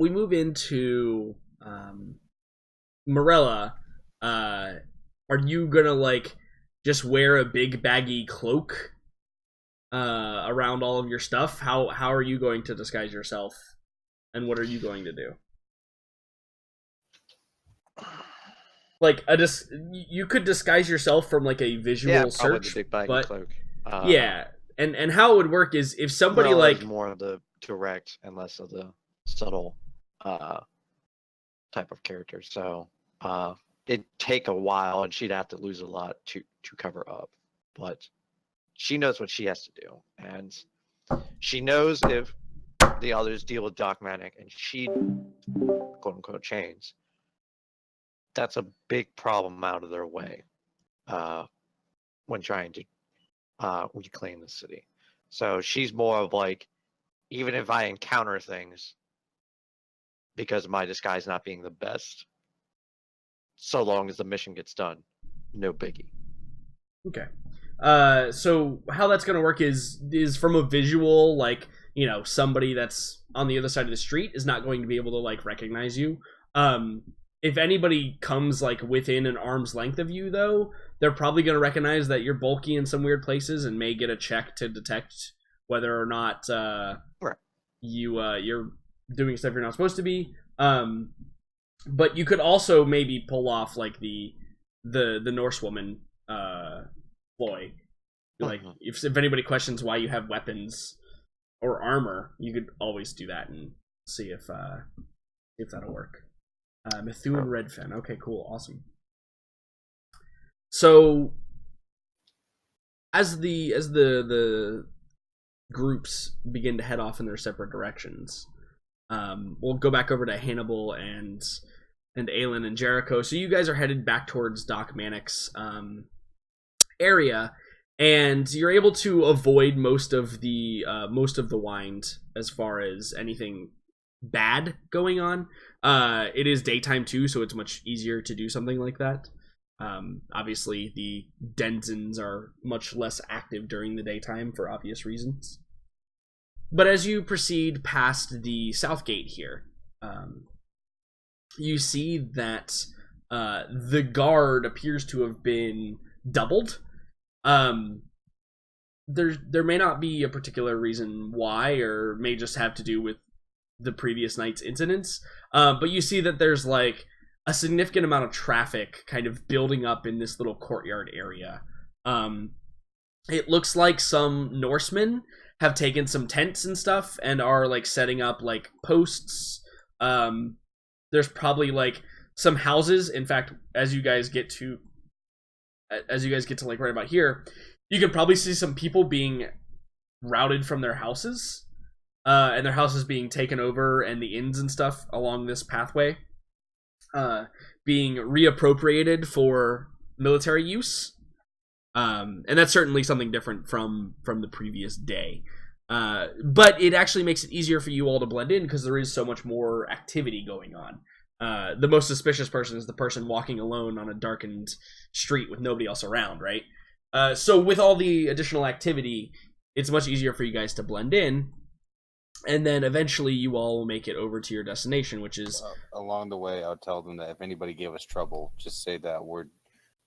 we move into Morella. Are you gonna like just wear a big baggy cloak around all of your stuff? How are you going to disguise yourself, and what are you going to do? Like you could disguise yourself from like a Yeah, visual probably the search, big baggy but cloak. yeah, and how it would work is if somebody Morella's like more of the direct and less of the subtle uh, type of character. So it'd take a while, and she'd have to lose a lot to cover up. But she knows what she has to do, and she knows if the others deal with Doc Manic and she quote unquote chains, that's a big problem out of their way uh, when trying to reclaim the city. So she's more of like, even if I encounter things because of my disguise not being the best, so long as the mission gets done, no biggie. okay. So how that's gonna work is from a visual, like, you know, somebody that's on the other side of the street is not going to be able to like recognize you. Um, if anybody comes like within an arm's length of you, though, they're probably gonna recognize that you're bulky in some weird places and may get a check to detect whether or not Right. you're doing stuff you're not supposed to be. But you could also maybe pull off like the Norse woman ploy. Like if anybody questions why you have weapons or armor, you could always do that and see if that'll work. Methuen Redfen. Okay, cool, awesome. So as the groups begin to head off in their separate directions, we'll go back over to Hannibal and Aelin and Jericho. So you guys are headed back towards Doc Manic's area, and you're able to avoid most of the wind as far as anything bad going on. It is daytime too, so it's much easier to do something like that. Obviously, the denizens are much less active during the daytime for obvious reasons. But as you proceed past the south gate here, you see that the guard appears to have been doubled. There may not be a particular reason why, or may just have to do with the previous night's incidents. But you see that there's like a significant amount of traffic kind of building up in this little courtyard area. It looks like some Norsemen have taken some tents and stuff and are like setting up like posts. There's probably like some houses. In fact, as you guys get to like right about here, you can probably see some people being routed from their houses, and their houses being taken over, and the inns and stuff along this pathway being reappropriated for military use. And that's certainly something different from the previous day. But it actually makes it easier for you all to blend in because there is so much more activity going on. The most suspicious person is the person walking alone on a darkened street with nobody else around, right? So with all the additional activity, it's much easier for you guys to blend in. And then eventually you all will make it over to your destination, which is... along the way, I'll tell them that if anybody gave us trouble, just say that we're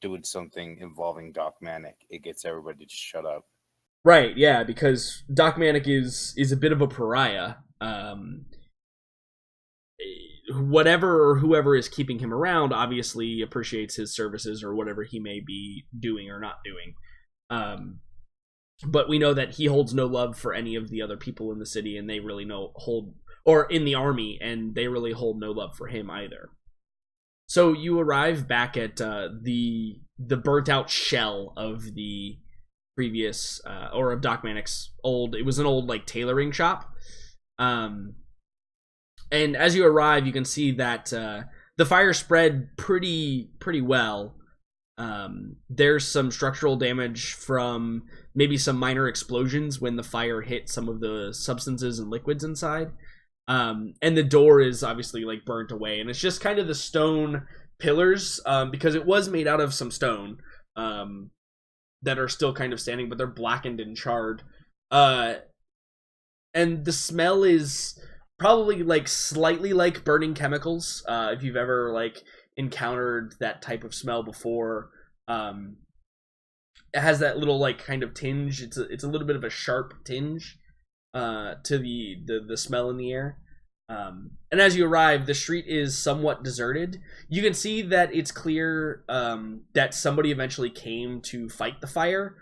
doing something involving Doc Manic. It gets everybody to shut up. Right, yeah, because Doc Manic is a bit of a pariah. Whatever or whoever is keeping him around obviously appreciates his services or whatever he may be doing or not doing. But we know that he holds no love for any of the other people in the city, and they really or in the army, and they really hold no love for him either. So you arrive back at the burnt out shell of the previous or of Doc Manic's old... It was an old like tailoring shop. And as you arrive, you can see that the fire spread pretty well. There's some structural damage from maybe some minor explosions when the fire hit some of the substances and liquids inside. And the door is obviously like burnt away, and it's just kind of the stone pillars, because it was made out of some stone that are still kind of standing, but they're blackened and charred. And the smell is probably like slightly like burning chemicals. If you've ever like encountered that type of smell before, it has that little like kind of tinge. It's a little bit of a sharp tinge to the smell in the air. And as you arrive, the street is somewhat deserted. You can see that it's clear that somebody eventually came to fight the fire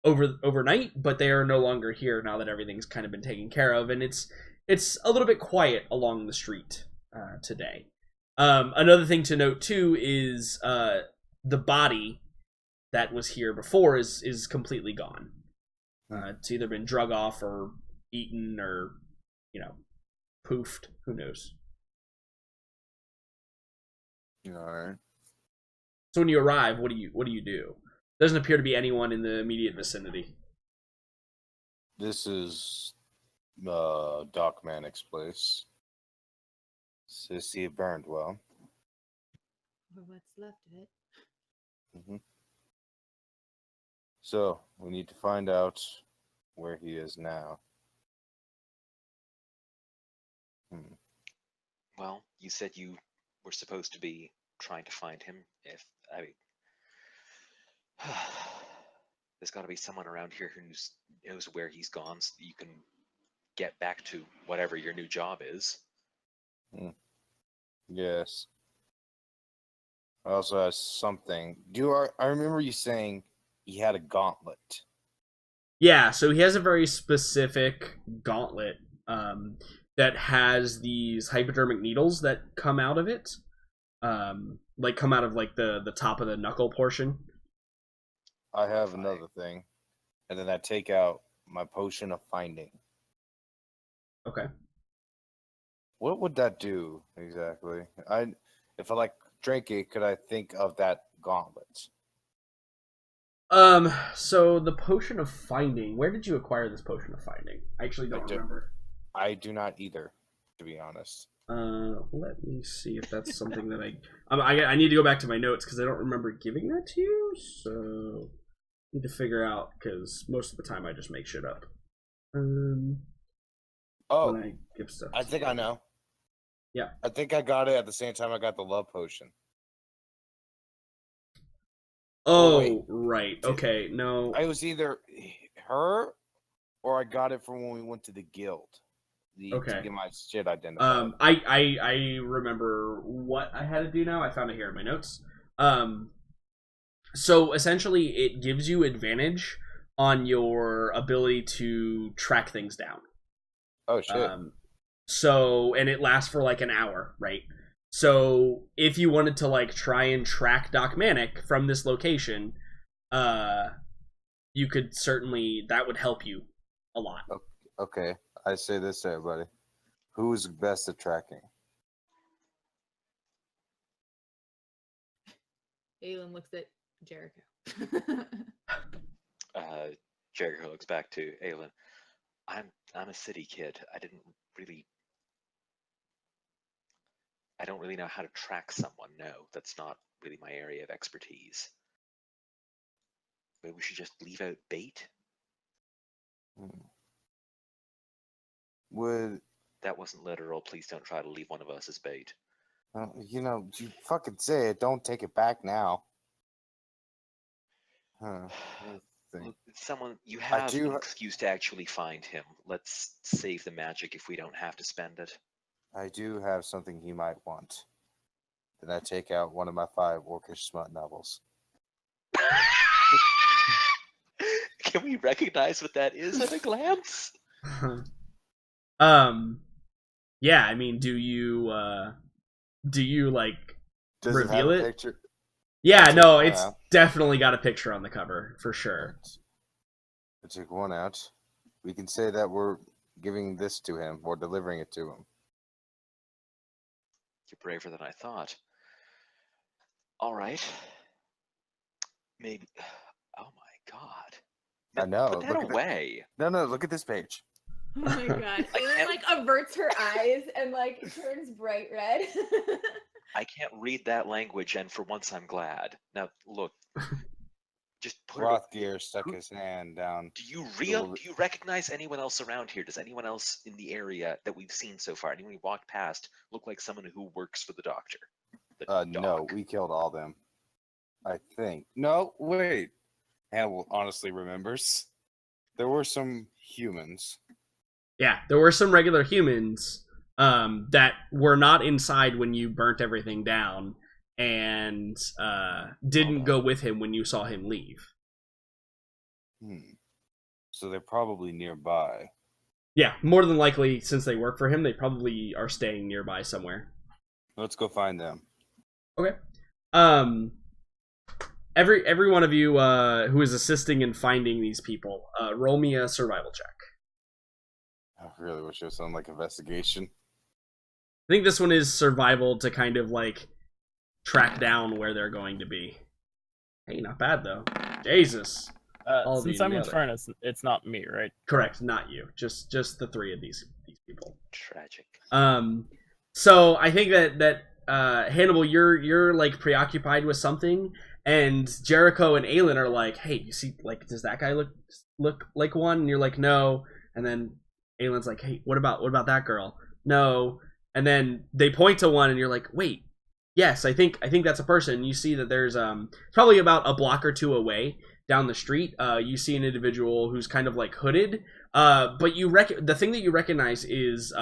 overnight, but they are no longer here now that everything's kind of been taken care of, and it's a little bit quiet along the street today. Another thing to note too is the body that was here before is completely gone. It's either been drug off or eaten or, poofed. Who knows? All right. So when you arrive, what do you do? Doesn't appear to be anyone in the immediate vicinity. This is Doc Manic's place. So see it burned well. Or what's left of it. Mm-hmm. So we need to find out where he is now. Well, you said you were supposed to be trying to find him. There's got to be someone around here who knows where he's gone, so that you can get back to whatever your new job is. Yes. I also have something. I remember you saying he had a gauntlet. Yeah, so he has a very specific gauntlet that has these hypodermic needles that come out of it, like come out of like the top of the knuckle portion. I have another thing, and then I take out my potion of finding. Okay. What would that do exactly? If I like drink it, could I think of that gauntlet? So the potion of finding. Where did you acquire this potion of finding? I actually don't remember. I do not either, to be honest. Let me see if that's something that I need to go back to my notes because I don't remember giving that to you. So need to figure out because most of the time I just make shit up. When I give stuff. I think I know. Yeah. I think I got it at the same time I got the love potion. Oh, right. Okay, no. I was either her or I got it from when we went to the guild. To get my shit identified. I remember what I had to do now. I found it here in my notes. So essentially it gives you advantage on your ability to track things down. Oh shit. And it lasts for like an hour, right? So if you wanted to like try and track Doc Manic from this location, you could certainly, that would help you a lot. Okay, I say this to everybody. Who's best at tracking? Aelin looks at Jericho. Jericho looks back to Aelin. I'm a city kid. I don't really know how to track someone. No, that's not really my area of expertise. Maybe we should just leave out bait? That wasn't literal. Please don't try to leave one of us as bait. You fucking say it. Don't take it back now. Someone, you have an excuse to actually find him. Let's save the magic if we don't have to spend it. I do have something he might want. Then I take out one of my 5 orcish smut novels. Can we recognize what that is at a glance? Yeah, I mean, do you like reveal it? Picture? Yeah, no, it's definitely got a picture on the cover for sure. I took one out. We can say that we're giving this to him or delivering it to him. You're braver than I thought. All right. Maybe. Oh my god. I know. Put that away. No, look at this page. Oh my god. Aelin like averts her eyes and like turns bright red. I can't read that language, and for once I'm glad. Now, look. just put it. Rothgear stuck Who- his hand down. Do you recognize anyone else around here? Does anyone else in the area that we've seen so far, anyone we walked past, look like someone who works for the doctor? The No, doc? we killed all them. I think. No, wait. Hannibal honestly remembers. There were some humans. Yeah, there were some regular humans that were not inside when you burnt everything down, and didn't go with him when you saw him leave. So they're probably nearby. Yeah, more than likely, since they work for him, they probably are staying nearby somewhere. Let's go find them. Okay. Every one of you who is assisting in finding these people, roll me a survival check. I really wish it was something like investigation. I think this one is survival to kind of like track down where they're going to be. Hey, not bad though. Jesus. All of Since you I'm in together. furnace, it's not me, right? Correct, not you. Just the three of these people. Tragic. So I think that Hannibal, you're like preoccupied with something, and Jericho and Aelin are like, hey, you see, like, does that guy look like one? And you're like, no. And then Aelin's like, hey, what about that girl? No. And then they point to one, and you're like, wait, yes, I think that's a person. You see that there's probably about a block or two away down the street. You see an individual who's kind of like hooded. But the thing that you recognize is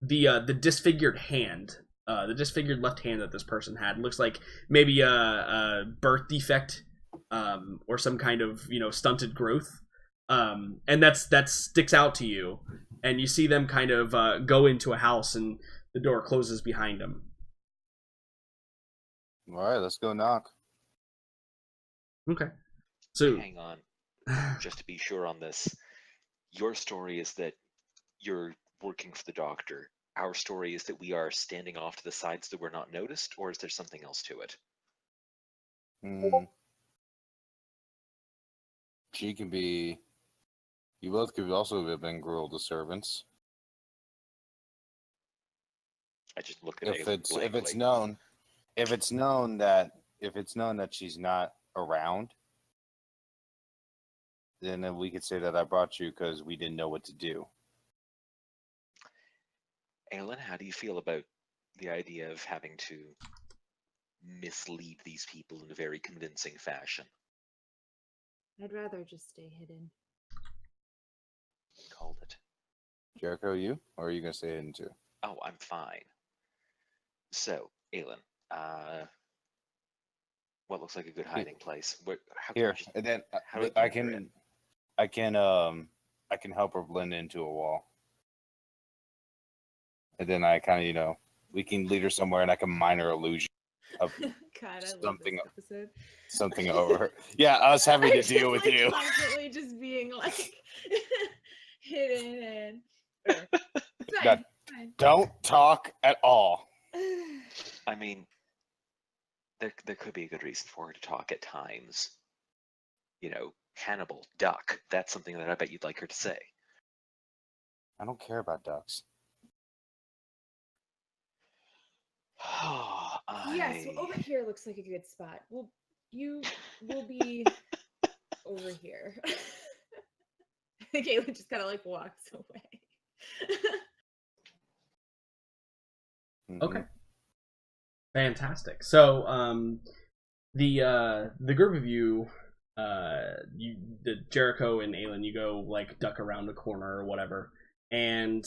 the disfigured hand, the disfigured left hand that this person had. It looks like maybe a birth defect, or some kind of stunted growth, and that sticks out to you. And you see them kind of go into a house, and the door closes behind them. All right, let's go knock. Okay, so Hang on, just to be sure on this. Your story is that you're working for the doctor. Our story is that we are standing off to the sides that we're not noticed, or is there something else to it? She can be. You both could also have been grilled as servants. I just look at If it it's known that she's not around, then we could say that I brought you because we didn't know what to do. Aelin, how do you feel about the idea of having to mislead these people in a very convincing fashion? I'd rather just stay hidden. Called it. Jericho, you? Or are you going to say it in too? Oh, I'm fine. So, Aelin, what looks like a good hiding place? How Here, can and then how do we I get her in? can help her blend into a wall. And then I kind of, we can lead her somewhere and I can minor illusion of God, I love something- this episode. something over her. Yeah, us having to I'm deal just, with like, you. Constantly just being like hidden and. It's God. fine, Don't talk at all. fine. I mean, there could be a good reason for her to talk at times. Hannibal, duck. That's something that I bet you'd like her to say. I don't care about ducks. Yes, well, over here looks like a good spot. You will be over here. I think Aelin just kind of like walks away. Mhm. okay, fantastic. So the group of you, the Jericho and Aelin, you go like duck around a corner or whatever, and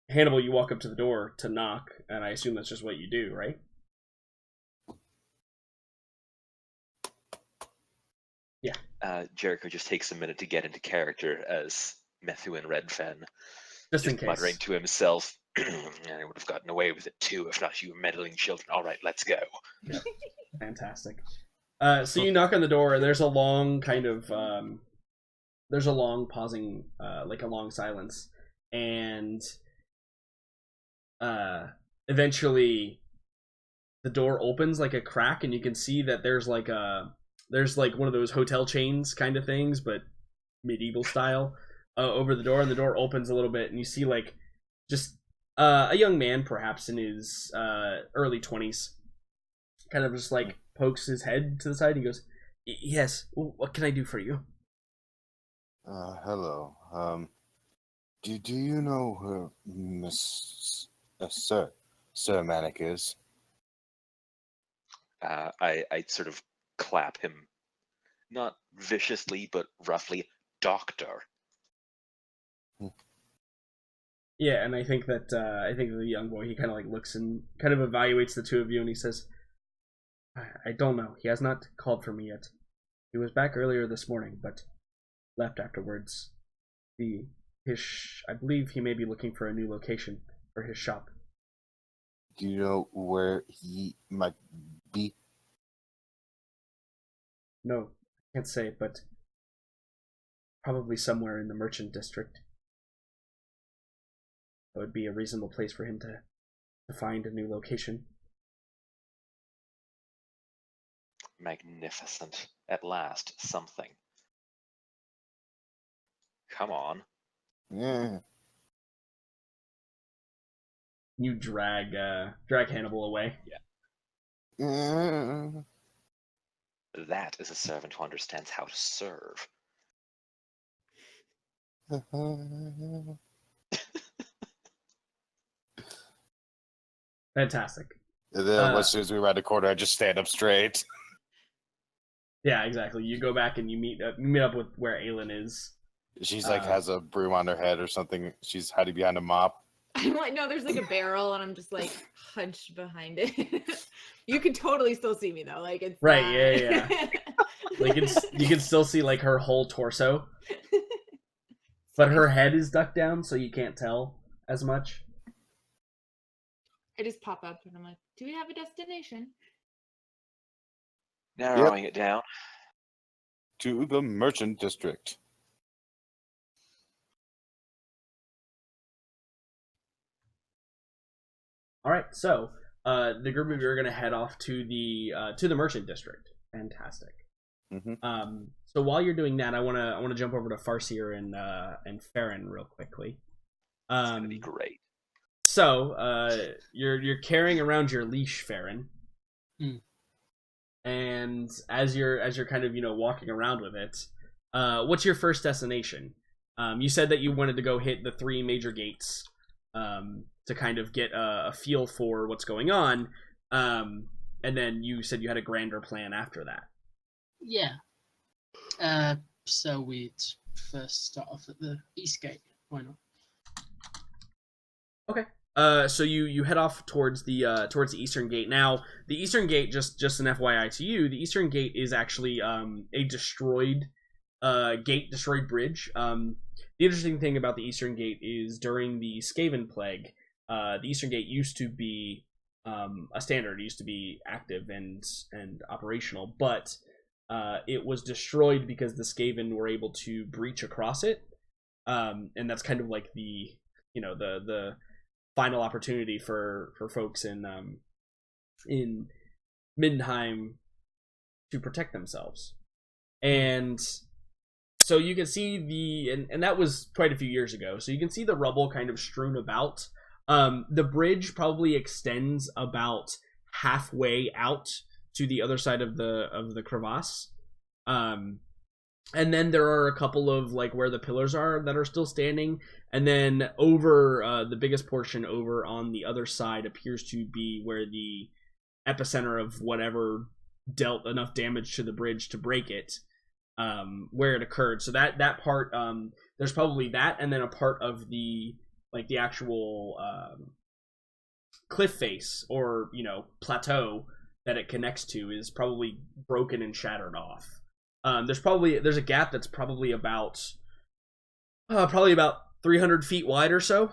Hannibal, you walk up to the door to knock, and I assume that's just what you do, right? Jericho just takes a minute to get into character as Methuen Redfen, Just in just case. muttering to himself, I would have gotten away with it too if not you meddling children. All right, let's go. Fantastic. So you knock on the door, and there's a long kind of there's a long pausing, like a long silence, and eventually the door opens like a crack, and you can see that there's like one of those hotel chains kind of things, but medieval style, over the door, and the door opens a little bit, and you see like just a young man, perhaps in his early 20s, kind of just like pokes his head to the side. And he goes, Yes. What can I do for you? Hello. Do you know who Sir Manic is? I sort of clap him, not viciously, but roughly. Doctor. Yeah, and I think that the young boy, he kind of like looks and kind of evaluates the two of you, and he says, "I don't know. He has not called for me yet. He was back earlier this morning, but left afterwards. I believe he may be looking for a new location for his shop." Do you know where he might be? No, I can't say, but probably somewhere in the merchant district. That would be a reasonable place for him to find a new location. Magnificent. At last, something. Come on. Yeah. You drag Hannibal away. Yeah. That is a servant who understands how to serve. Fantastic. And then as soon as we round the corner, I just stand up straight. Yeah, exactly. You go back and you meet up with where Aelin is. She's like has a broom on her head or something. She's hiding behind a mop. I'm like, no, there's like a barrel, and I'm just like hunched behind it. You can totally still see me though, like it's right. Yeah. Like you can still see like her whole torso, but her head is ducked down, so you can't tell as much. I just pop up and I'm like, do we have a destination? Narrowing it down. To the merchant district. All right, so the group of you are going to head off to the merchant district. Fantastic. Mm-hmm. So while you're doing that, I want to jump over to Farseer and Farron real quickly. It's gonna be great. So you're carrying around your leash, Farron, and as you're kind of walking around with it, what's your first destination? You said that you wanted to go hit the 3 major gates to kind of get a feel for what's going on, and then you said you had a grander plan after that. Yeah. So we'd first start off at the east gate. Why not? Okay. So you head off towards the eastern gate. Now, the eastern gate, just an FYI to you, the eastern gate is actually a destroyed destroyed bridge. The interesting thing about the eastern gate is during the Skaven plague, the eastern gate used to be a standard. It used to be active and operational, but it was destroyed because the Skaven were able to breach across it, and that's kind of like the final opportunity for folks in Middenheim to protect themselves. And so you can see and that was quite a few years ago, so you can see the rubble kind of strewn about. The bridge probably extends about halfway out to the other side of the crevasse, and then there are a couple of like where the pillars are that are still standing, and then over the biggest portion over on the other side appears to be where the epicenter of whatever dealt enough damage to the bridge to break it, where it occurred. So that part, there's probably that, and then a part of the actual cliff face or plateau that it connects to is probably broken and shattered off. There's a gap that's probably about 300 feet wide or so,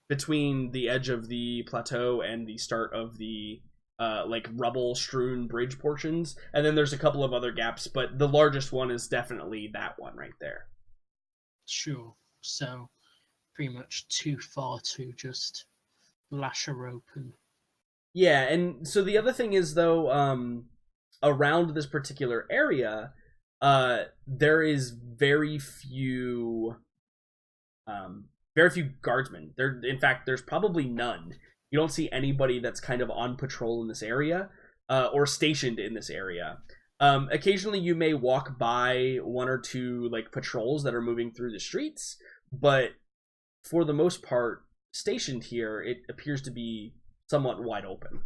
between the edge of the plateau and the start of the rubble strewn bridge portions. And then there's a couple of other gaps, but the largest one is definitely that one right there. Sure. So pretty much too far to just lash a rope and... Yeah, and so the other thing is though, around this particular area, there is very few guardsmen. In fact, there's probably none. You don't see anybody that's kind of on patrol in this area. or stationed in this area. Occasionally, you may walk by one or two like patrols that are moving through the streets, but for the most part, stationed here, it appears to be somewhat wide open.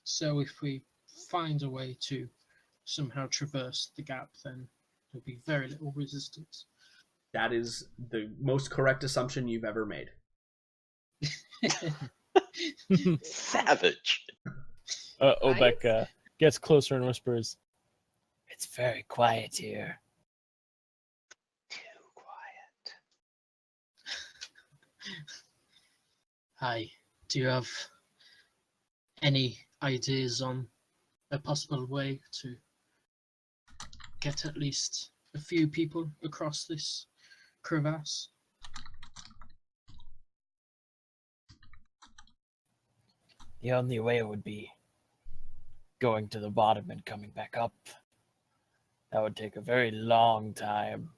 So if we find a way to somehow traverse the gap, then there'll be very little resistance. That is the most correct assumption you've ever made. Savage. Obek gets closer and whispers, "It's very quiet here." Too quiet. Hi, do you have any ideas on a possible way to get at least a few people across this crevasse? The only way would be going to the bottom and coming back up. That would take a very long time.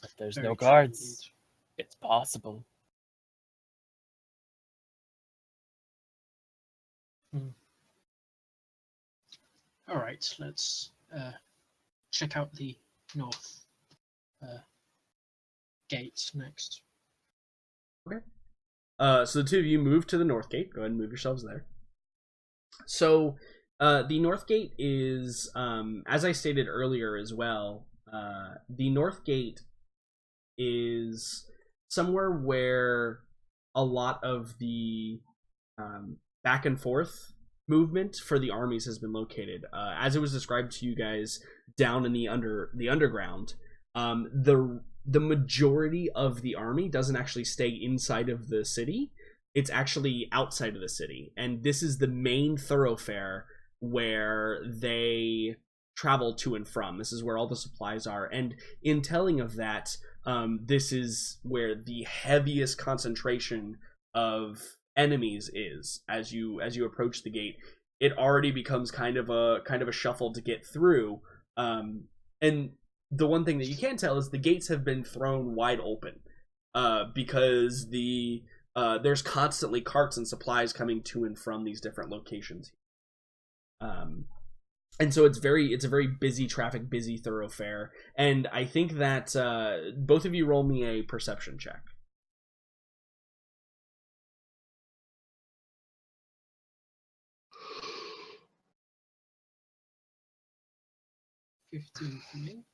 If there's Very no true guards, it's possible. All right, let's check out the north gate next. Okay. So the two of you move to the north gate. Go ahead and move yourselves there. So the north gate is, as I stated earlier as well, the north gate is somewhere where a lot of the back and forth movement for the armies has been located. As it was described to you guys down in the underground, the majority of the army doesn't actually stay inside of the city. It's actually outside of the city, and this is the main thoroughfare where they travel to and from. This is where all the supplies are, and in telling of that, this is where the heaviest concentration of enemies is. As you approach the gate, it already becomes kind of a shuffle to get through, and the one thing that you can tell is the gates have been thrown wide open, because there's constantly carts and supplies coming to and from these different locations. And so it's a very busy thoroughfare. And I think that both of you roll me a perception check. 15 for me.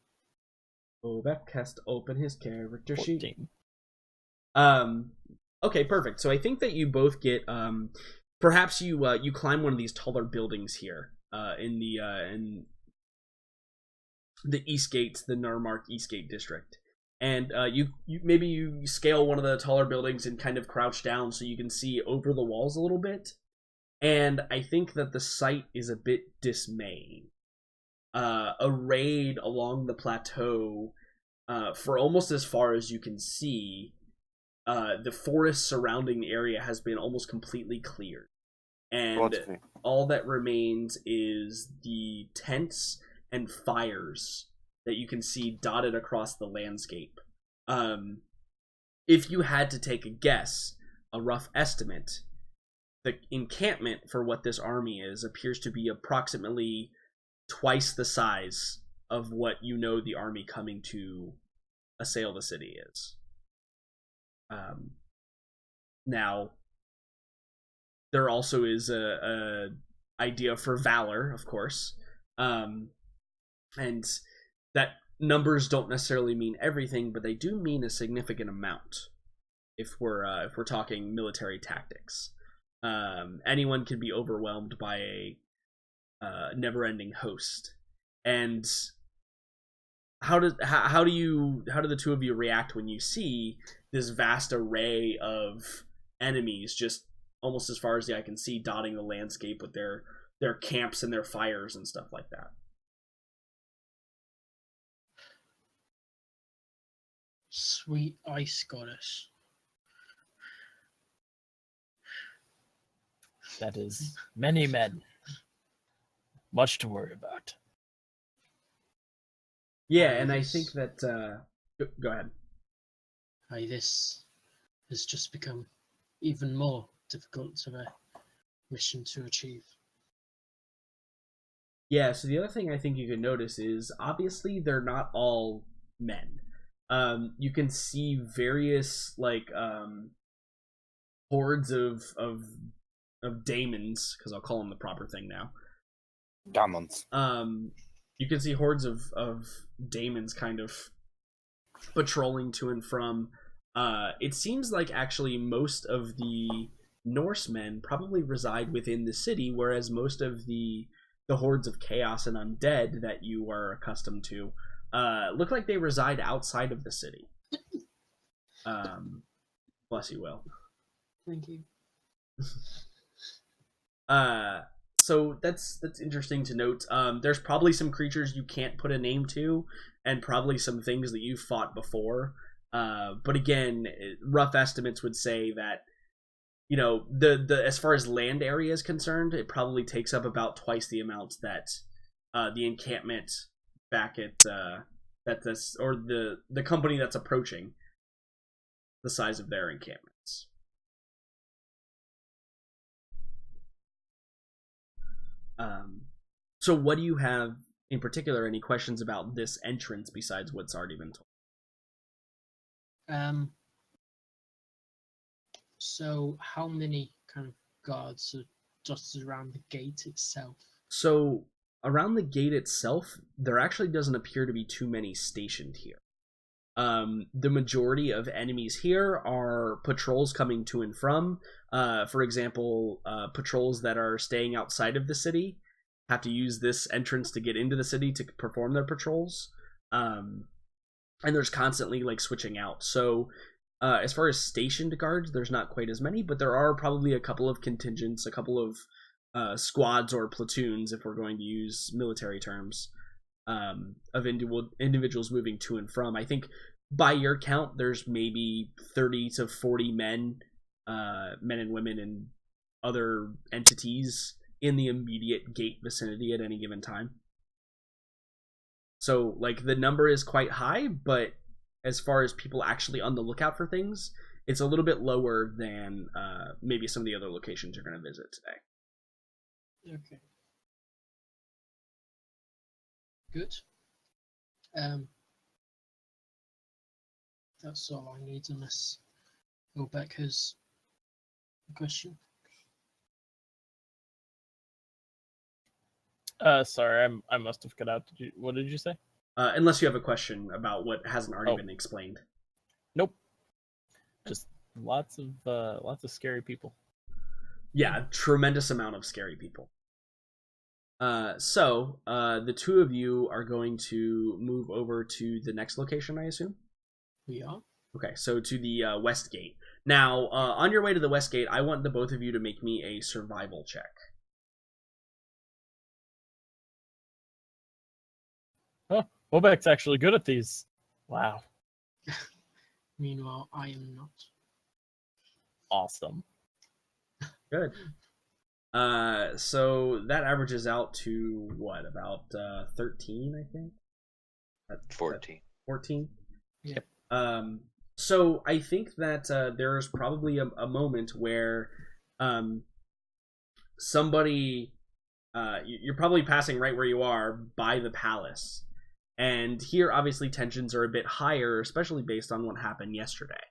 Obek has to open his character 14. sheet. Okay, perfect. So I think that you both get perhaps you climb one of these taller buildings here in the Eastgate, the Narmark Eastgate district. And you scale one of the taller buildings and kind of crouch down so you can see over the walls a little bit. And I think that the sight is a bit dismaying. Arrayed along the plateau for almost as far as you can see, the forest surrounding the area has been almost completely cleared. And all that remains is the tents and fires that you can see dotted across the landscape. If you had to take a guess, a rough estimate, the encampment for what this army is appears to be approximately twice the size of what you know the army coming to assail the city is. Now, there also is a idea for valor, of course, and that numbers don't necessarily mean everything, but they do mean a significant amount. If we're talking military tactics, anyone can be overwhelmed by a never-ending host. And how do the two of you react when you see this vast array of enemies just almost as far as the eye can see dotting the landscape with their camps and their fires and stuff like that? Sweet ice goddess. That is many men. Much to worry about. Yeah, and I think that go ahead. This has just become even more difficult of a mission to achieve. Yeah, so the other thing I think you can notice is obviously they're not all men. You can see various like hordes of daemons, because I'll call them the proper thing now. Diamonds. You can see hordes of daemons kind of patrolling to and from. It seems like actually most of the Norsemen probably reside within the city, whereas most of the hordes of chaos and undead that you are accustomed to look like they reside outside of the city. Bless you, Will. Thank you. So that's interesting to note. There's probably some creatures you can't put a name to, and probably some things that you've fought before. But again, rough estimates would say that, you know, the as far as land area is concerned, it probably takes up about twice the amount that the encampment back at the company that's approaching, the size of their encampments. So what do you have in particular? Any questions about this entrance besides what's already been told? So how many kind of guards are dotted around the gate itself? So around the gate itself, there actually doesn't appear to be too many stationed here. The majority of enemies here are patrols coming to and from. For example, patrols that are staying outside of the city have to use this entrance to get into the city to perform their patrols. And there's constantly like switching out. So as far as stationed guards, there's not quite as many, but there are probably a couple of contingents, a couple of squads or platoons, if we're going to use military terms, of individuals moving to and from. I think by your count, there's maybe 30 to 40 men and women and other entities in the immediate gate vicinity at any given time. So, like, the number is quite high, but as far as people actually on the lookout for things, it's a little bit lower than maybe some of the other locations you're going to visit today. Okay. Good. That's all I need unless Obek has a question. Sorry, I must have cut out. What did you say? Unless you have a question about what hasn't already Oh. been explained. Nope. Just lots of scary people. Yeah, tremendous amount of scary people. So the two of you are going to move over to the next location, I assume? We are. Okay, so to the west gate. Now, on your way to the west gate, I want the both of you to make me a survival check. Oh, Obek's actually good at these. Wow. Meanwhile, I am not. Awesome. Good. So that averages out to what, about 13, I think? 14. 14? Yep. So I think that there's probably a moment where somebody, you're probably passing right where you are by the palace. And here, obviously, tensions are a bit higher, especially based on what happened yesterday.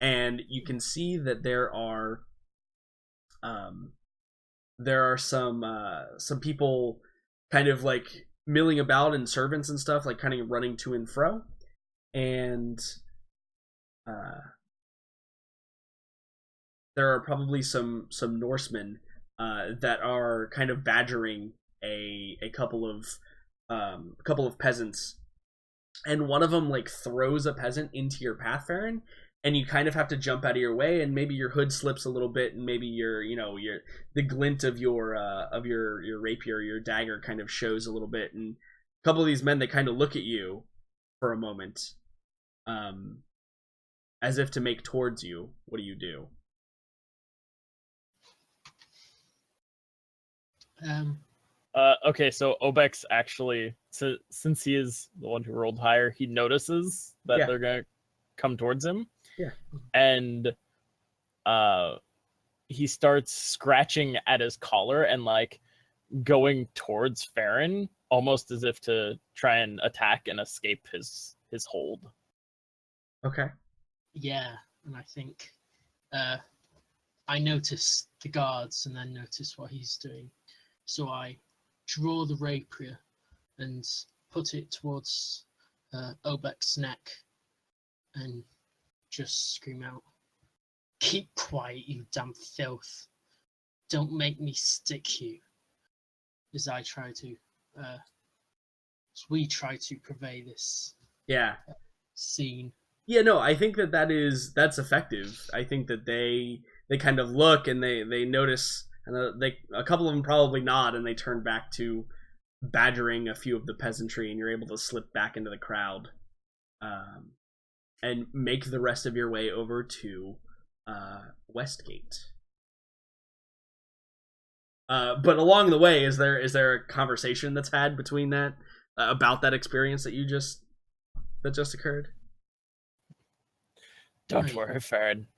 And you can see that there are some people kind of like milling about, and servants and stuff like kind of running to and fro. And there are probably some Norsemen that are kind of badgering a couple of peasants, and one of them like throws a peasant into your path, Farron, and you kind of have to jump out of your way, and maybe your hood slips a little bit, and maybe your the glint of your rapier, your dagger, kind of shows a little bit, and a couple of these men, they kind of look at you for a moment, as if to make towards you. What do you do? Okay, so Obek's actually, since he is the one who rolled higher, he notices that Yeah. they're gonna come towards him, Yeah. And he starts scratching at his collar and like going towards Farron, almost as if to try and attack and escape his hold. Okay. Yeah, and I think I notice the guards and then notice what he's doing. So I draw the rapier and put it towards Obek's neck and just scream out, "Keep quiet, you damn filth. Don't make me stick you." As I try to, as we try to purvey this Yeah. scene. Yeah, no, I think that's effective. I think that they kind of look and they notice, and a couple of them probably nod, and they turn back to badgering a few of the peasantry, and you're able to slip back into the crowd, and make the rest of your way over to Westgate. But along the way, is there a conversation that's had between that about that experience that just occurred? Don't worry, Farron.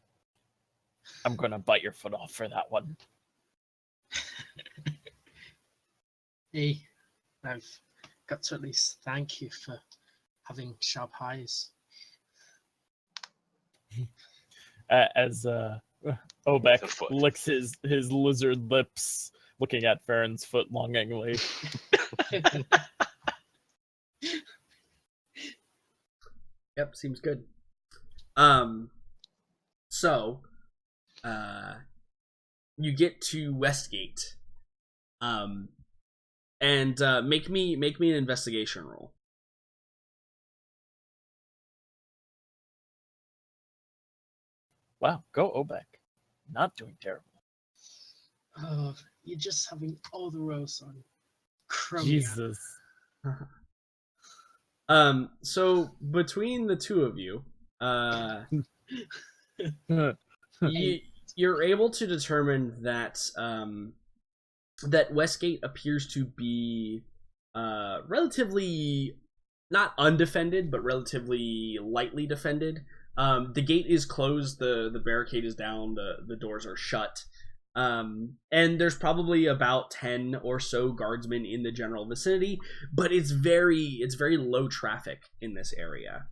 I'm gonna bite your foot off for that one. Hey, I've got to at least thank you for having sharp eyes. As Obek The foot. licks his lizard lips, looking at Farron's foot longingly. Yep, seems good. So, you get to Westgate, and make me an investigation roll. Wow, go Obek. Not doing terrible. Oh, you're just having all the roast on. Crummy. Jesus. So between the two of you, you're able to determine that that Westgate appears to be relatively not undefended, but relatively lightly defended. The gate is closed, the barricade is down, the doors are shut. And there's probably about 10 or so guardsmen in the general vicinity, but it's very low traffic in this area.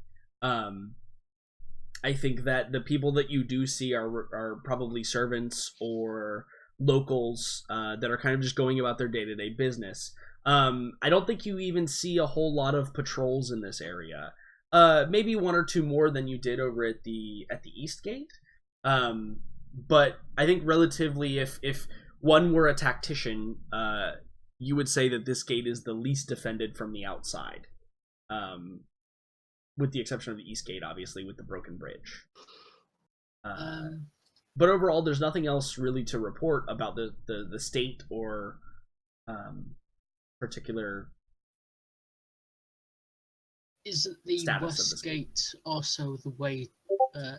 I think that the people that you do see are probably servants or locals that are kind of just going about their day-to-day business. I don't think you even see a whole lot of patrols in this area. Maybe one or two more than you did over at the East Gate. But I think relatively, if one were a tactician, you would say that this gate is the least defended from the outside. With the exception of the East Gate, obviously, with the broken bridge. But overall, there's nothing else really to report about the state or particular. Isn't the status of West this gate. Gate also the way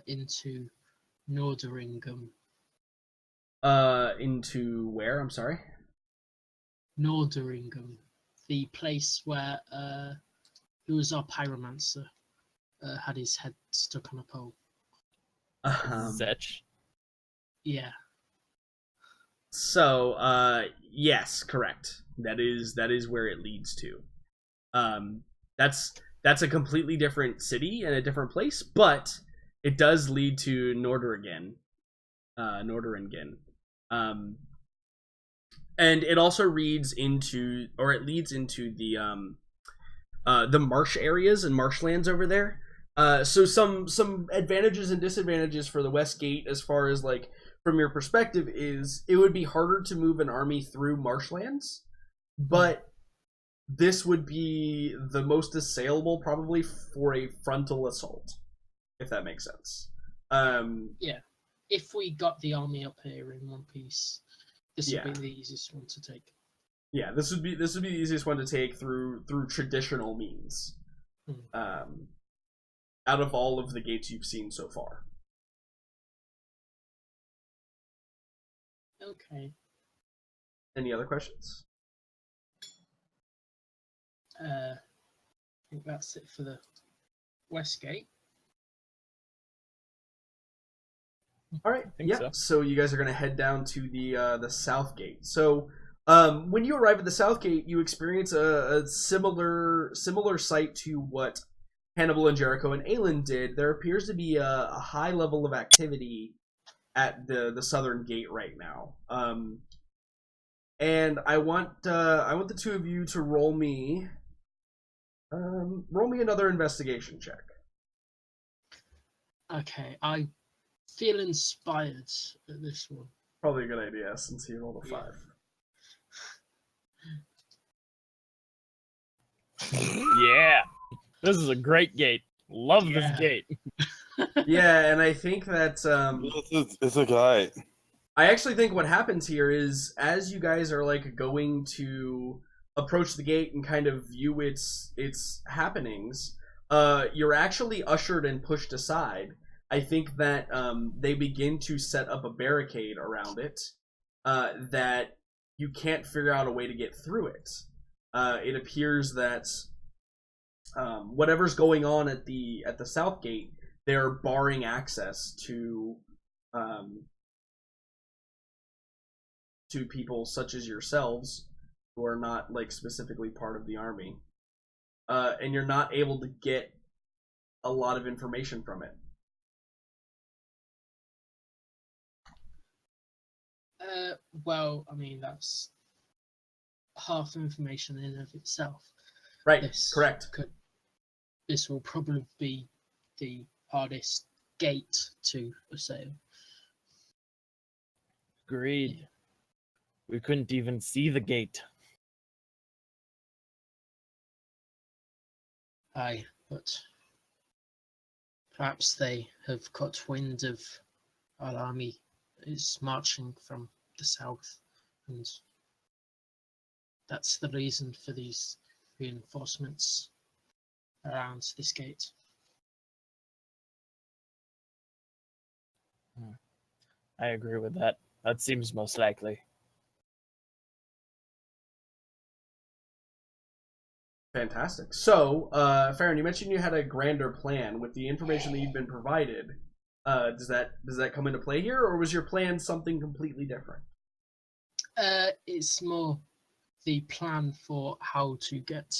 into Norderingham? Into where? I'm sorry. Norderingham, the place where who was our pyromancer had his head stuck on a pole. Zetch. Yeah. So, yes, correct. That is where it leads to. That's a completely different city and a different place, but it does lead to Norderingen. And it also leads into the marsh areas and marshlands over there. So some advantages and disadvantages for the West Gate, as far as like from your perspective, is it would be harder to move an army through marshlands, but this would be the most assailable probably for a frontal assault, if that makes sense. Yeah. If we got the army up here in one piece, this would Yeah. be the easiest one to take. Yeah, this would be the easiest one to take through traditional means. Out of all of the gates you've seen so far. Okay. Any other questions? I think that's it for the West Gate. All right. think Yeah. so. So you guys are gonna head down to the south gate. So when you arrive at the south gate, you experience a similar sight to what Hannibal and Jericho and Aelin did. There appears to be a high level of activity at the southern gate right now. And I want the two of you to roll me another investigation check. Okay, I feel inspired at this one. Probably a good idea since you rolled a 5. Yeah. This is a great gate. Love this Yeah. gate. Yeah, and I think that It's a guy. I actually think what happens here is as you guys are like going to approach the gate and kind of view its happenings, you're actually ushered and pushed aside. I think that they begin to set up a barricade around it that you can't figure out a way to get through it. It appears that whatever's going on at the south gate, they're barring access to people such as yourselves who are not like specifically part of the army, and you're not able to get a lot of information from it. Well, I mean, that's half information in and of itself. Right, This correct. This will probably be the hardest gate to assail. Agreed. We couldn't even see the gate. Aye, but perhaps they have caught wind of our army is marching from the south, and that's the reason for these reinforcements around this gate. I agree with that. That seems most likely. Fantastic. So, Farron, you mentioned you had a grander plan with the information that you've been provided. Does that come into play here, or was your plan something completely different? It's more the plan for how to get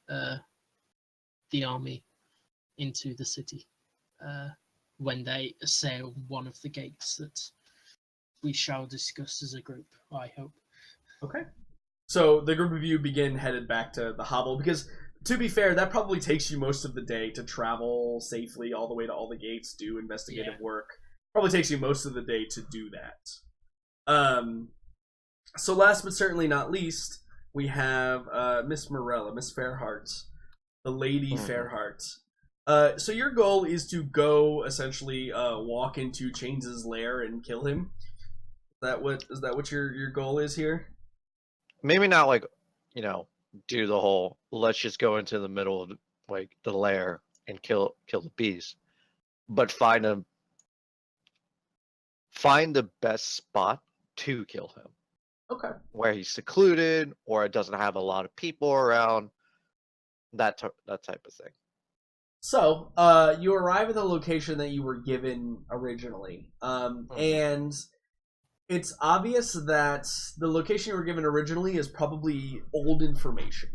the army into the city when they assail one of the gates that we shall discuss as a group, I hope. Okay. So the group of you begin headed back to the hovel because, to be fair, that probably takes you most of the day to travel safely all the way to all the gates, do investigative work. Probably takes you most of the day to do that. So last but certainly not least, we have Miss Morella, Miss Fairheart, the Lady Fairheart. So your goal is to go essentially walk into Chains' lair and kill him. Is that what your goal is here? Maybe not like, do the whole let's just go into the middle of like the lair and kill the beast, but find the best spot to kill him. Okay. Where he's secluded or it doesn't have a lot of people around. That type of thing. So, you arrive at the location that you were given originally, and it's obvious that the location you were given originally is probably old information.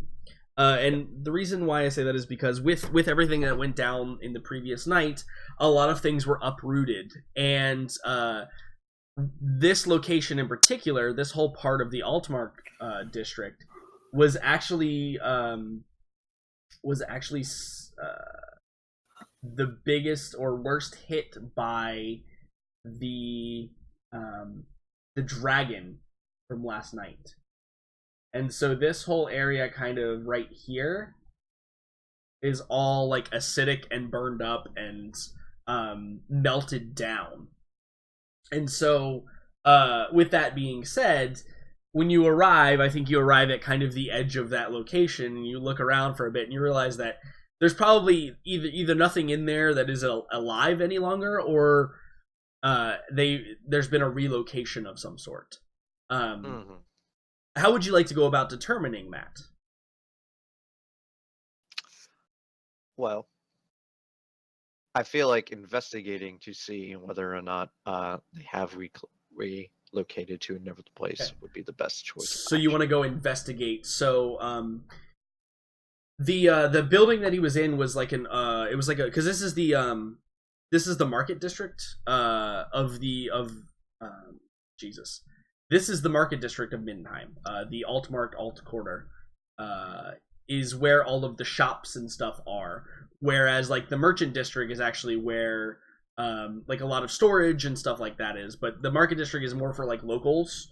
And the reason why I say that is because with everything that went down in the previous night, a lot of things were uprooted, and this location in particular, this whole part of the Altmark district, was actually the biggest or worst hit by the dragon from last night. And so this whole area kind of right here is all like acidic and burned up and melted down. And so with that being said, when you arrive, I think you arrive at kind of the edge of that location and you look around for a bit and you realize that there's probably either nothing in there that is alive any longer, or there's been a relocation of some sort. How would you like to go about determining that? Well, I feel like investigating to see whether or not they have relocated to another place Okay. would be the best choice. So you want to go investigate. So the building that he was in was like it was like a, because this is the market district Jesus. This is the market district of Mindenheim. The Altmark Alt Quarter is where all of the shops and stuff are. Whereas like the merchant district is actually where like a lot of storage and stuff like that is. But the market district is more for like locals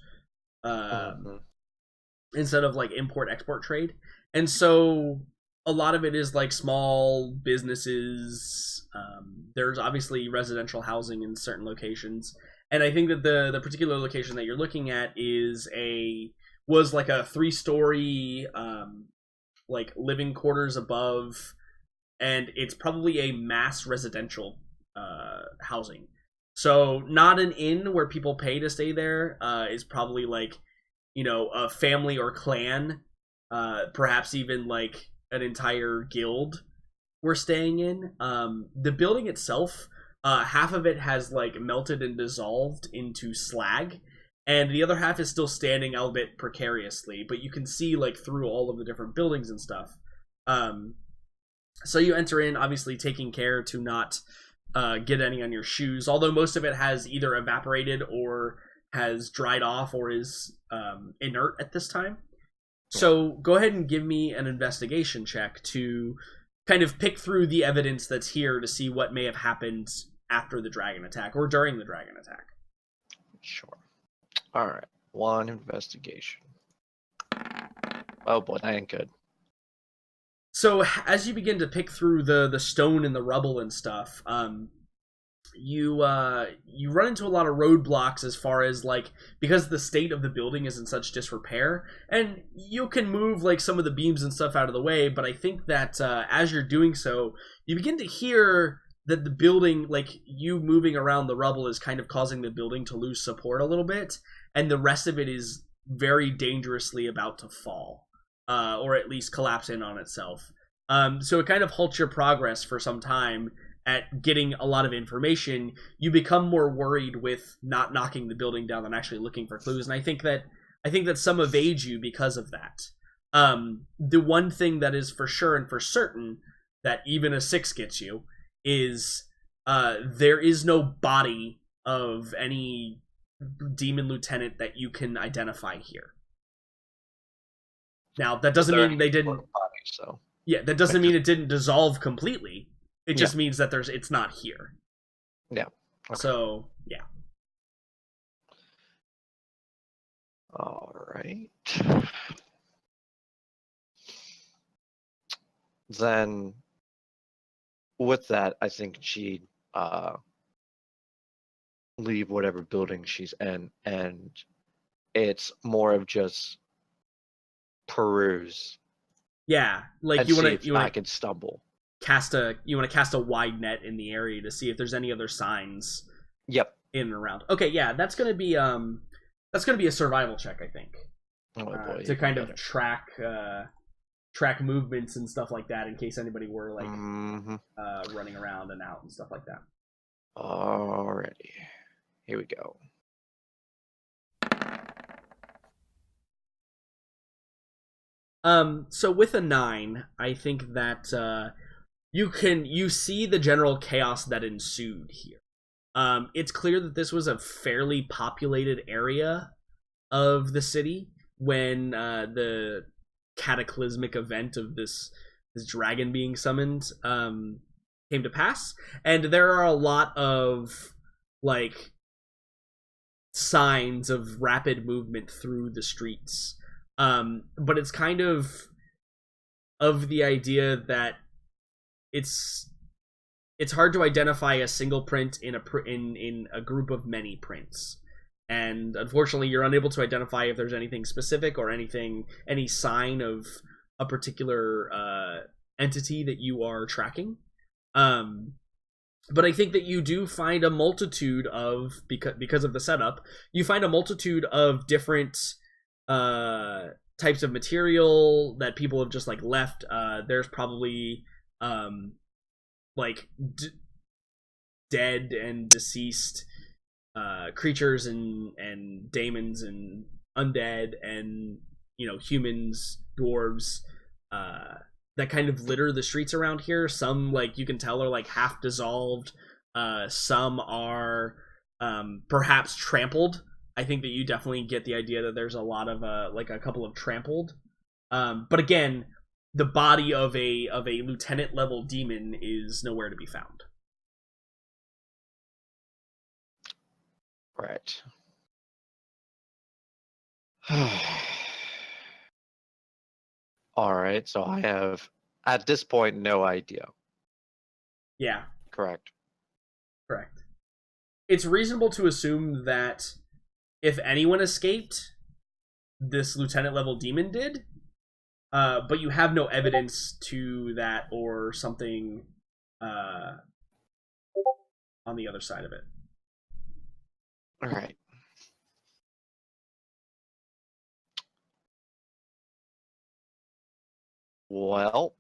instead of like import export trade. And so a lot of it is like small businesses. There's obviously residential housing in certain locations. And I think that the particular location that you're looking at was like a 3-story like living quarters above, and it's probably a mass residential housing. So not an inn where people pay to stay there. Is probably like, you know, a family or clan, perhaps even like an entire guild we're staying in. The building itself, half of it has like melted and dissolved into slag, and the other half is still standing, albeit precariously, but you can see like through all of the different buildings and stuff. So you enter in, obviously taking care to not get any on your shoes, although most of it has either evaporated or has dried off or is inert at this time. So go ahead and give me an investigation check to kind of pick through the evidence that's here to see what may have happened after the dragon attack or during the dragon attack. Sure. All right. 1 investigation. Oh boy, that ain't good. So as you begin to pick through the stone and the rubble and stuff, you run into a lot of roadblocks as far as like, because the state of the building is in such disrepair, and you can move like some of the beams and stuff out of the way, but I think that as you're doing so, you begin to hear that the building, like you moving around the rubble, is kind of causing the building to lose support a little bit, and the rest of it is very dangerously about to fall, or at least collapse in on itself. So it kind of halts your progress for some time at getting a lot of information. You become more worried with not knocking the building down than actually looking for clues, and I think that some evade you because of that. The one thing that is for sure and for certain that even a 6 gets you is there is no body of any demon lieutenant that you can identify here. Now that doesn't mean they didn't. Body, so. Yeah, that doesn't mean it didn't dissolve completely. It just means that it's not here. Yeah. Okay. So yeah. All right. Then, with that, I think she'd leave whatever building she's in, and it's more of just peruse. Yeah, like And I can stumble. cast a wide net in the area to see if there's any other signs. Yep. In and around. Okay, yeah, that's gonna be a survival check, I think. Oh boy. To kind of track movements and stuff like that in case anybody were like running around and out and stuff like that. Alrighty. Here we go. So with a 9, I think that you see the general chaos that ensued here. It's clear that this was a fairly populated area of the city when the cataclysmic event of this dragon being summoned came to pass, and there are a lot of like signs of rapid movement through the streets. But it's kind of the idea that it's hard to identify a single print in a group of many prints, and unfortunately you're unable to identify if there's anything specific or any sign of a particular entity that you are tracking. But I think that you do find a multitude of, because of the setup, you find a multitude of different types of material that people have just like left. There's probably dead and deceased creatures and daemons and undead and humans, dwarves, that kind of litter the streets around here. Some, like, you can tell are like half dissolved. Some are perhaps trampled. I think that you definitely get the idea that there's a lot of like a couple of trampled. But again, the body of a lieutenant level demon is nowhere to be found. Right. All right, so I have, at this point, no idea. Yeah, Correct. correct. It's reasonable to assume that if anyone escaped, this lieutenant level demon did. But you have no evidence to that or something on the other side of it. All right. Well,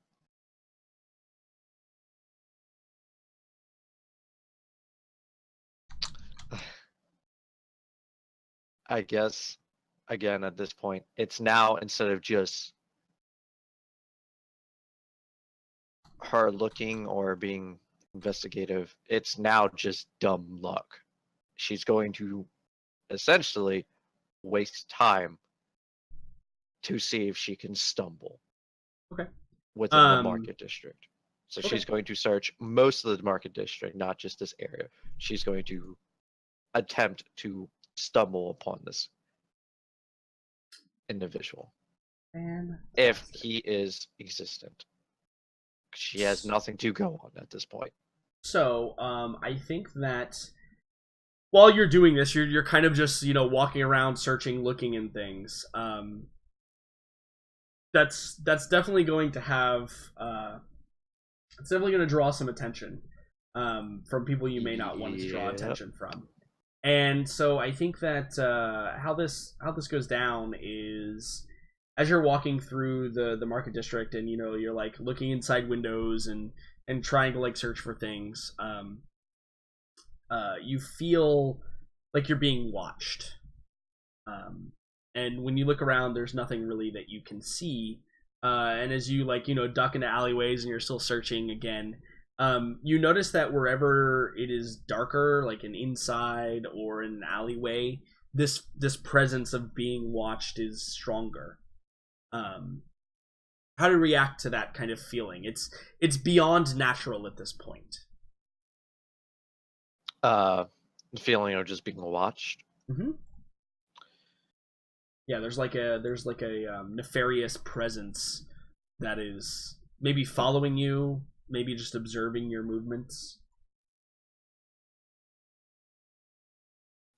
I guess, again, at this point, it's now, instead of just her looking or being investigative, it's now just dumb luck. She's going to essentially waste time to see if she can stumble. Okay. Within the market district. So okay. she's going to search most of the market district, not just this area. She's going to attempt to stumble upon this individual. If he is existent. She has nothing to go on at this point. So, I think that while you're doing this, you're kind of just, walking around, searching, looking and things. That's definitely going to have it's definitely going to draw some attention from people you may not want it to draw attention from. And so I think that how this goes down is, as you're walking through the market district and you're like looking inside windows and trying to like search for things, you feel like you're being watched. And when you look around, there's nothing really that you can see. And as you duck into alleyways and you're still searching again, you notice that wherever it is darker, like an inside or an alleyway, this presence of being watched is stronger. How to react to that kind of feeling? It's beyond natural at this point. The feeling of just being watched. Mm-hmm. Yeah, there's like a nefarious presence that is maybe following you, maybe just observing your movements.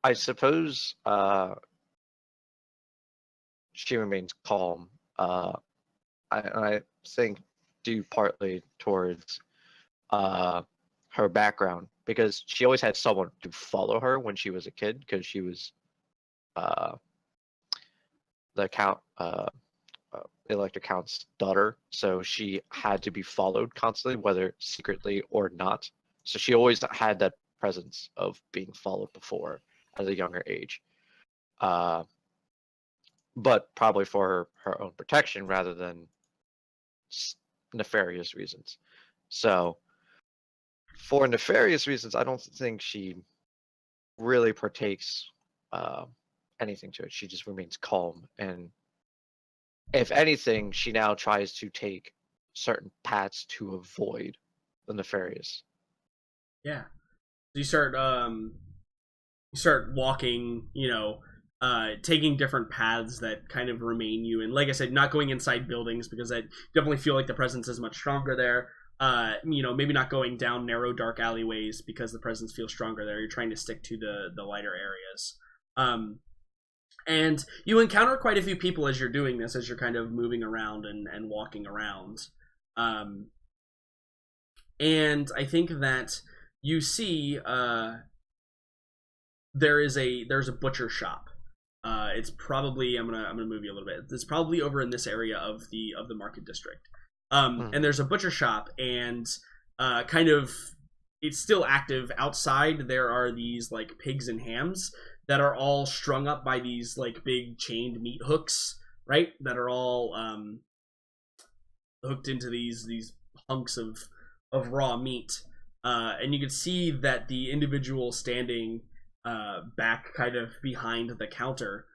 I suppose she remains calm. I think due partly towards her background, because she always had someone to follow her when she was a kid, because she was the elected count's daughter, so she had to be followed constantly, whether secretly or not. So she always had that presence of being followed before at a younger age, but probably for her own protection rather than nefarious reasons. So for nefarious reasons, I don't think she really partakes anything to it. She just remains calm, and if anything, she now tries to take certain paths to avoid the nefarious. Yeah. You start walking, taking different paths that kind of remain you, and like I said, not going inside buildings because I definitely feel like the presence is much stronger there. Maybe not going down narrow dark alleyways because the presence feels stronger there. You're trying to stick to the lighter areas. And you encounter quite a few people as you're doing this, as you're kind of moving around and walking around. And I think that you see there's a butcher shop. It's probably I'm gonna move you a little bit. It's probably over in this area of the market district. And there's a butcher shop, and kind of it's still active. Outside, there are these like pigs and hams that are all strung up by these like big chained meat hooks, right? That are all hooked into these hunks of raw meat. And you can see that the individual standing back kind of behind the counter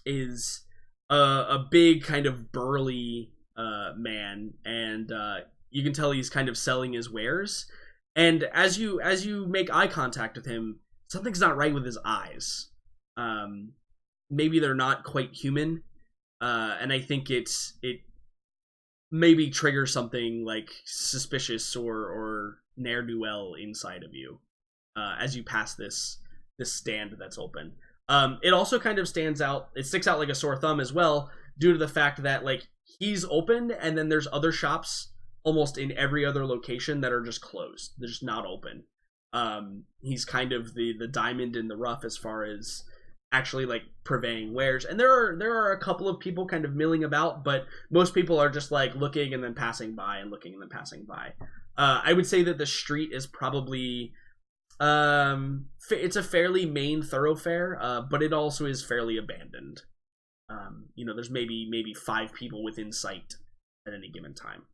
is a big kind of burly man, and you can tell he's kind of selling his wares. And as you make eye contact with him, something's not right with his eyes. Maybe they're not quite human, and I think it maybe triggers something like suspicious or ne'er-do-well inside of you as you pass this stand that's open. It also kind of stands out. It sticks out like a sore thumb as well, due to the fact that like he's open, and then there's other shops almost in every other location that are just closed. They're just not open. He's kind of the diamond in the rough as far as actually like purveying wares. And there are a couple of people kind of milling about, but most people are just like looking and then passing by and looking and then passing by. I would say that the street is probably it's a fairly main thoroughfare, but it also is fairly abandoned. There's maybe 5 people within sight at any given time.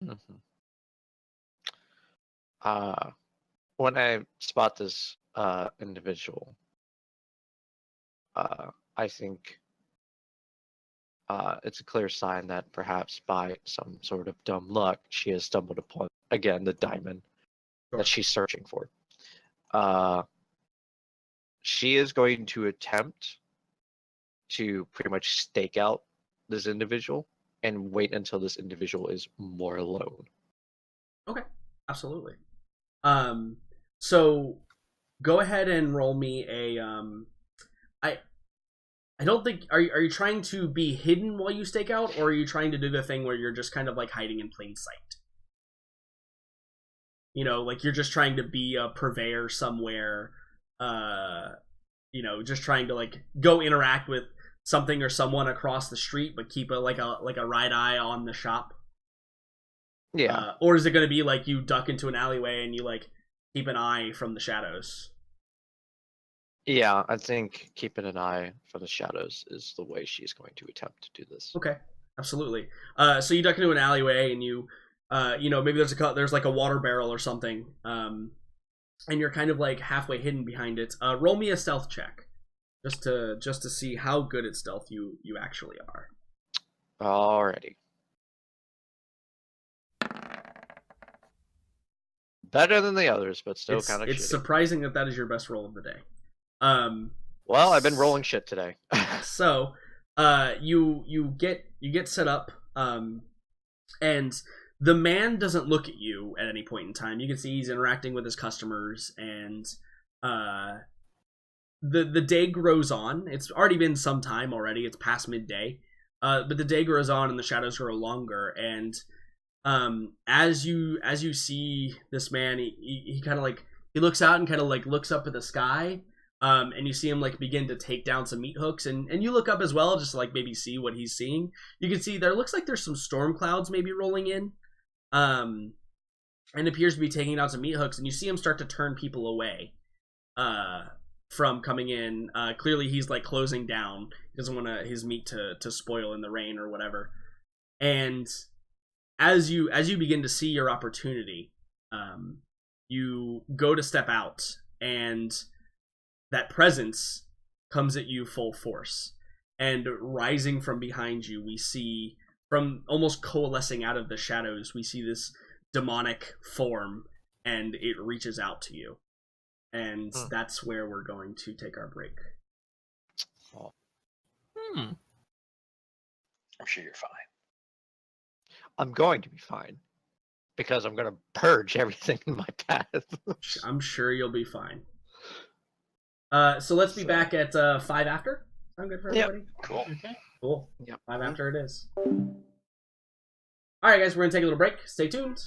Mm-hmm. When I spot this individual, I think it's a clear sign that perhaps by some sort of dumb luck, she has stumbled upon, again, the diamond that she's searching for. She is going to attempt to pretty much stake out this individual and wait until this individual is more alone. Okay, absolutely. So go ahead and roll me a I don't think are you trying to be hidden while you stake out, or are you trying to do the thing where you're just kind of like hiding in plain sight? Like you're just trying to be a purveyor somewhere, just trying to like go interact with something or someone across the street, but keep a right eye on the shop. Yeah. Or is it going to be like you duck into an alleyway and you like keep an eye from the shadows? Yeah, I think keeping an eye for the shadows is the way she's going to attempt to do this. Okay, absolutely. So you duck into an alleyway and you, maybe there's like a water barrel or something, and you're kind of like halfway hidden behind it. Roll me a stealth check, just to see how good at stealth you actually are. Alrighty. Better than the others, but still kind of shitty. It's surprising that is your best roll of the day. Well, I've been rolling shit today. So, you get set up, and the man doesn't look at you at any point in time. You can see he's interacting with his customers, and the day grows on. It's already been some time already. It's past midday, but the day grows on and the shadows grow longer. And as you see this man, he kind of like he looks out and kind of like looks up at the sky. And you see him like begin to take down some meat hooks, and you look up as well just to like maybe see what he's seeing. You can see there looks like there's some storm clouds maybe rolling in, and appears to be taking down some meat hooks, and you see him start to turn people away from coming in. Clearly he's like closing down. He doesn't want his meat to spoil in the rain or whatever. And as you begin to see your opportunity, you go to step out, and that presence comes at you full force. And rising from behind you, we see, from almost coalescing out of the shadows, we see this demonic form, and it reaches out to you. And that's where we're going to take our break. I'm sure you're fine. I'm going to be fine, because I'm going to purge everything in my path. I'm sure you'll be fine. So let's be back at 5 after. Sound good for everybody? Yep. Cool. Okay. Cool. Yep. 5 after it is. Alright guys, we're going to take a little break. Stay tuned.